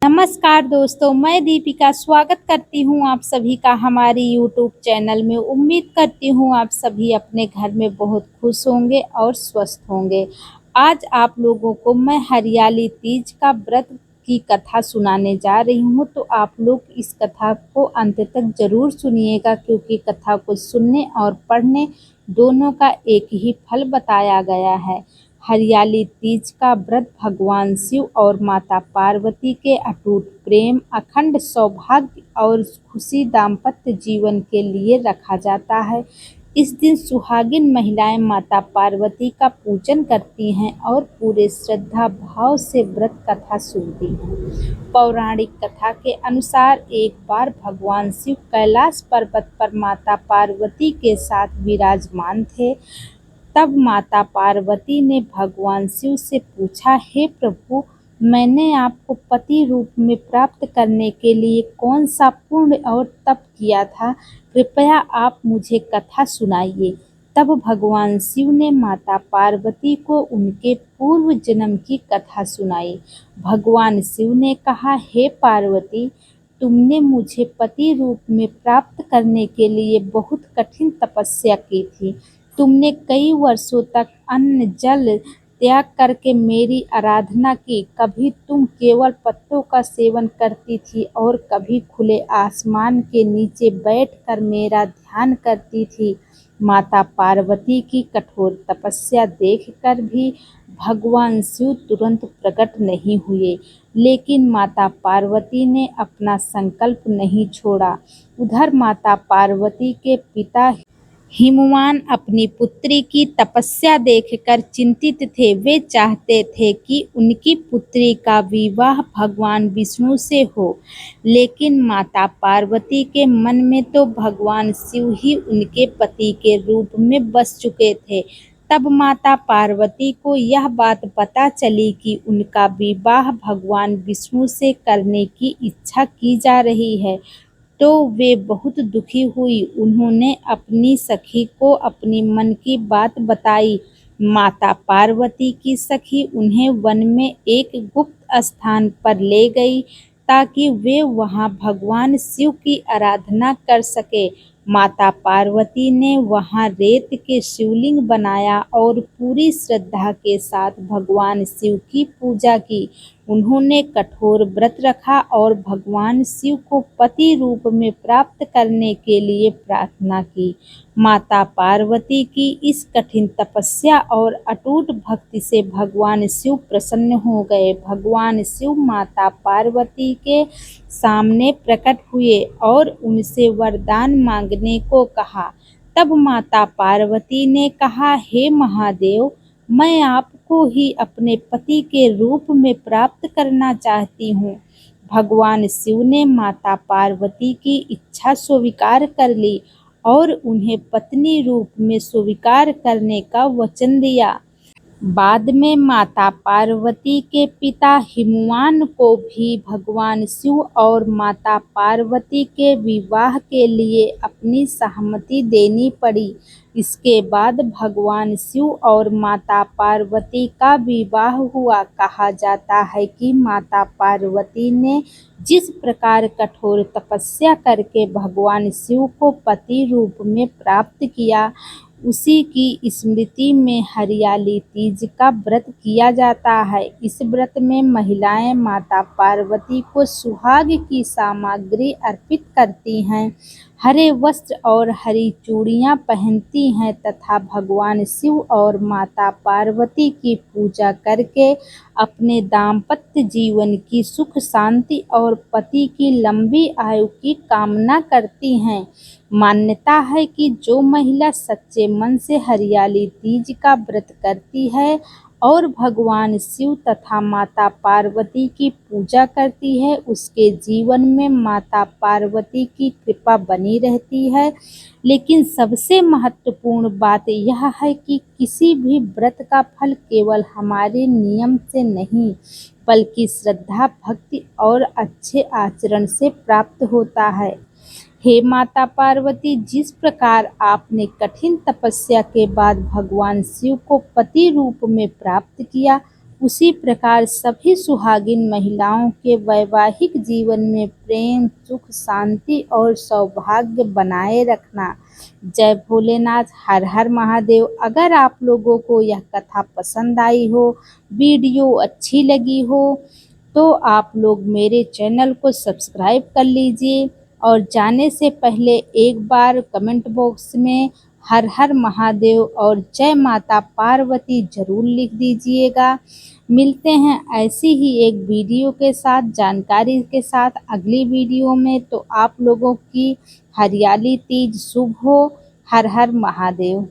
नमस्कार दोस्तों, मैं दीपिका स्वागत करती हूँ आप सभी का हमारी यूट्यूब चैनल में। उम्मीद करती हूँ आप सभी अपने घर में बहुत खुश होंगे और स्वस्थ होंगे। आज आप लोगों को मैं हरियाली तीज का व्रत की कथा सुनाने जा रही हूँ, तो आप लोग इस कथा को अंत तक जरूर सुनिएगा, क्योंकि कथा को सुनने और पढ़ने दोनों का एक ही फल बताया गया है। हरियाली तीज का व्रत भगवान शिव और माता पार्वती के अटूट प्रेम, अखंड सौभाग्य और खुशी दाम्पत्य जीवन के लिए रखा जाता है। इस दिन सुहागिन महिलाएं माता पार्वती का पूजन करती हैं और पूरे श्रद्धा भाव से व्रत कथा सुनती हैं। पौराणिक कथा के अनुसार एक बार भगवान शिव कैलाश पर्वत पर माता पार्वती के साथ विराजमान थे। तब माता पार्वती ने भगवान शिव से पूछा, हे प्रभु, मैंने आपको पति रूप में प्राप्त करने के लिए कौन सा पुण्य और तप किया था? कृपया आप मुझे कथा सुनाइए। तब भगवान शिव ने माता पार्वती को उनके पूर्व जन्म की कथा सुनाई। भगवान शिव ने कहा, हे पार्वती, तुमने मुझे पति रूप में प्राप्त करने के लिए बहुत कठिन तपस्या की थी। तुमने कई वर्षों तक अन्न जल त्याग करके मेरी आराधना की। कभी तुम केवल पत्तों का सेवन करती थी और कभी खुले आसमान के नीचे बैठकर मेरा ध्यान करती थी। माता पार्वती की कठोर तपस्या देखकर भी भगवान शिव तुरंत प्रकट नहीं हुए, लेकिन माता पार्वती ने अपना संकल्प नहीं छोड़ा। उधर माता पार्वती के पिता हिमवान अपनी पुत्री की तपस्या देखकर चिंतित थे। वे चाहते थे कि उनकी पुत्री का विवाह भगवान विष्णु से हो, लेकिन माता पार्वती के मन में तो भगवान शिव ही उनके पति के रूप में बस चुके थे। तब माता पार्वती को यह बात पता चली कि उनका विवाह भगवान विष्णु से करने की इच्छा की जा रही है, तो वे बहुत दुखी हुई। उन्होंने अपनी सखी को अपनी मन की बात बताई। माता पार्वती की सखी उन्हें वन में एक गुप्त स्थान पर ले गई, ताकि वे वहां भगवान शिव की आराधना कर सके। माता पार्वती ने वहां रेत के शिवलिंग बनाया और पूरी श्रद्धा के साथ भगवान शिव की पूजा की। उन्होंने कठोर व्रत रखा और भगवान शिव को पति रूप में प्राप्त करने के लिए प्रार्थना की। माता पार्वती की इस कठिन तपस्या और अटूट भक्ति से भगवान शिव प्रसन्न हो गए। भगवान शिव माता पार्वती के सामने प्रकट हुए और उनसे वरदान मांगने को कहा। तब माता पार्वती ने कहा, हे महादेव, मैं आपको ही अपने पति के रूप में प्राप्त करना चाहती हूँ। भगवान शिव ने माता पार्वती की इच्छा स्वीकार कर ली और उन्हें पत्नी रूप में स्वीकार करने का वचन दिया। बाद में माता पार्वती के पिता हिमवान को भी भगवान शिव और माता पार्वती के विवाह के लिए अपनी सहमति देनी पड़ी। इसके बाद भगवान शिव और माता पार्वती का विवाह हुआ। कहा जाता है कि माता पार्वती ने जिस प्रकार कठोर तपस्या करके भगवान शिव को पति रूप में प्राप्त किया, उसी की स्मृति में हरियाली तीज का व्रत किया जाता है। इस व्रत में महिलाएं माता पार्वती को सुहाग की सामग्री अर्पित करती हैं, हरे वस्त्र और हरी चूड़ियां पहनती हैं तथा भगवान शिव और माता पार्वती की पूजा करके अपने दाम्पत्य जीवन की सुख शांति और पति की लंबी आयु की कामना करती हैं। मान्यता है कि जो महिला सच्चे मन से हरियाली तीज का व्रत करती है और भगवान शिव तथा माता पार्वती की पूजा करती है, उसके जीवन में माता पार्वती की कृपा बनी रहती है। लेकिन सबसे महत्वपूर्ण बात यह है कि किसी भी व्रत का फल केवल हमारे नियम से नहीं, बल्कि श्रद्धा, भक्ति और अच्छे आचरण से प्राप्त होता है। हे माता पार्वती, जिस प्रकार आपने कठिन तपस्या के बाद भगवान शिव को पति रूप में प्राप्त किया, उसी प्रकार सभी सुहागिन महिलाओं के वैवाहिक जीवन में प्रेम, सुख, शांति और सौभाग्य बनाए रखना। जय भोलेनाथ, हर हर महादेव। अगर आप लोगों को यह कथा पसंद आई हो, वीडियो अच्छी लगी हो, तो आप लोग मेरे चैनल को सब्सक्राइब कर लीजिए और जाने से पहले एक बार कमेंट बॉक्स में हर हर महादेव और जय माता पार्वती जरूर लिख दीजिएगा। मिलते हैं ऐसी ही एक वीडियो के साथ, जानकारी के साथ अगली वीडियो में। तो आप लोगों की हरियाली तीज शुभ हो। हर हर महादेव।